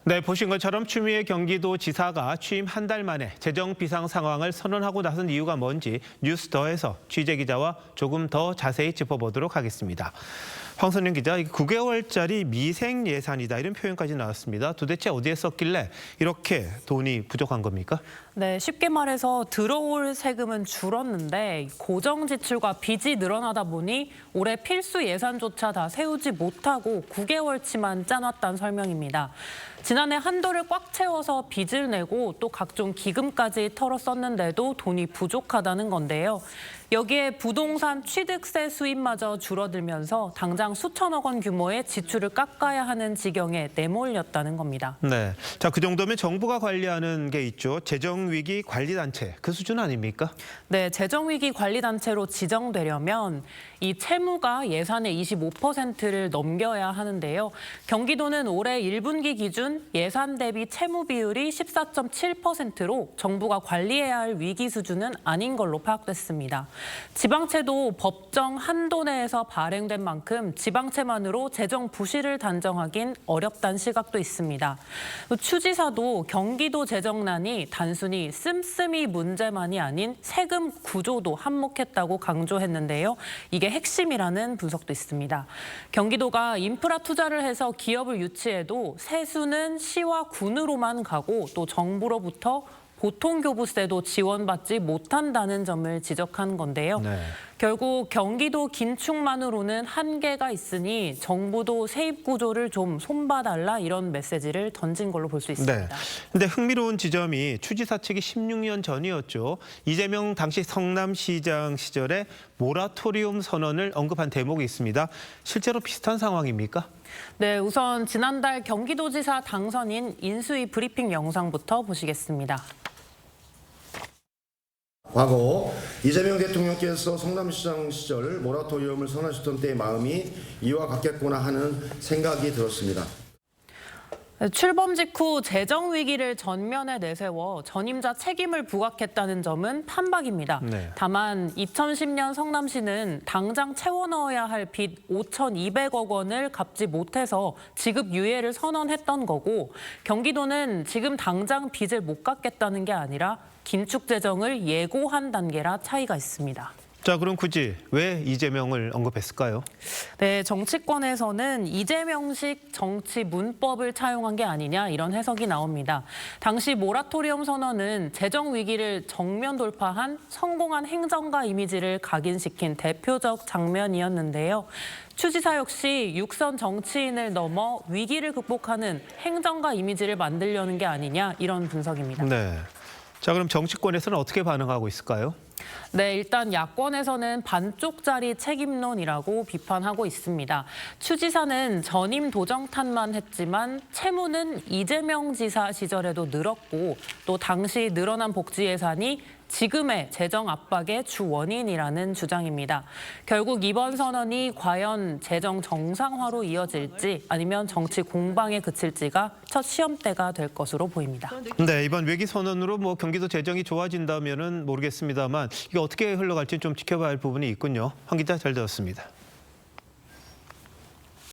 네, 보신 것처럼 추미애 경기도지사가 취임 한 달 만에 재정 비상 상황을 선언하고 나선 이유가 뭔지 뉴스더에서 취재기자와 조금 더 자세히 짚어보도록 하겠습니다. 황선영 기자, 9개월짜리 미생 예산이다 이런 표현까지 나왔습니다. 도대체 어디에 썼길래 이렇게 돈이 부족한 겁니까? 네, 쉽게 말해서 들어올 세금은 줄었는데 고정 지출과 빚이 늘어나다 보니 올해 필수 예산조차 다 세우지 못하고 9개월치만 짜놨다는 설명입니다. 지난해 한도를 꽉 채워서 빚을 내고 또 각종 기금까지 털어 썼는데도 돈이 부족하다는 건데요. 여기에 부동산 취득세 수입마저 줄어들면서 당장 수천억 원 규모의 지출을 깎아야 하는 지경에 내몰렸다는 겁니다. 네, 자, 그 정도면 정부가 관리하는 게 있죠. 재정위기 관리단체, 그 수준 아닙니까? 네, 재정위기 관리단체로 지정되려면 이 채무가 예산의 25%를 넘겨야 하는데요. 경기도는 올해 1분기 기준 예산 대비 채무 비율이 14.7%로 정부가 관리해야 할 위기 수준은 아닌 걸로 파악됐습니다. 지방채도 법정 한도 내에서 발행된 만큼 지방채만으로 재정 부실을 단정하긴 어렵다는 시각도 있습니다. 추지사도 경기도 재정난이 단순히 씀씀이 문제만이 아닌 세금 구조도 한몫했다고 강조했는데요. 이게 핵심이라는 분석도 있습니다. 경기도가 인프라 투자를 해서 기업을 유치해도 세수는 시와 군으로만 가고 또 정부로부터 보통교부세도 지원받지 못한다는 점을 지적한 건데요. 네. 결국 경기도 긴축만으로는 한계가 있으니 정부도 세입 구조를 좀 손봐달라 이런 메시지를 던진 걸로 볼 수 있습니다. 네. 근데 흥미로운 지점이 추지사 측이 16년 전이었죠. 이재명 당시 성남시장 시절에 모라토리움 선언을 언급한 대목이 있습니다. 실제로 비슷한 상황입니까? 네, 우선 지난달 경기도지사 당선인 인수위 브리핑 영상부터 보시겠습니다. 과거 이재명 대통령께서 성남시장 시절 모라토리움을 선언하셨던 때의 마음이 이와 같겠구나 하는 생각이 들었습니다. 출범 직후 재정 위기를 전면에 내세워 전임자 책임을 부각했다는 점은 판박입니다. 네. 다만 2010년 성남시는 당장 채워 넣어야 할 빚 5,200억 원을 갚지 못해서 지급 유예를 선언했던 거고 경기도는 지금 당장 빚을 못 갚겠다는 게 아니라 긴축 재정을 예고한 단계라 차이가 있습니다. 자, 그럼 굳이 왜 이재명을 언급했을까요? 네, 정치권에서는 이재명식 정치 문법을 차용한 게 아니냐 이런 해석이 나옵니다. 당시 모라토리엄 선언은 재정 위기를 정면 돌파한 성공한 행정가 이미지를 각인시킨 대표적 장면이었는데요. 추지사 역시 육선 정치인을 넘어 위기를 극복하는 행정가 이미지를 만들려는 게 아니냐 이런 분석입니다. 네. 자, 그럼 정치권에서는 어떻게 반응하고 있을까요? 네, 일단 야권에서는 반쪽짜리 책임론이라고 비판하고 있습니다. 추지사는 전임 도정탄만 했지만 채무는 이재명 지사 시절에도 늘었고 또 당시 늘어난 복지 예산이 지금의 재정 압박의 주 원인이라는 주장입니다. 결국 이번 선언이 과연 재정 정상화로 이어질지 아니면 정치 공방에 그칠지가 첫 시험대가 될 것으로 보입니다. 네, 이번 외기 선언으로 경기도 재정이 좋아진다면은 모르겠습니다만 이게 어떻게 흘러갈지 좀 지켜봐야 할 부분이 있군요. 황 기자, 잘 들었습니다.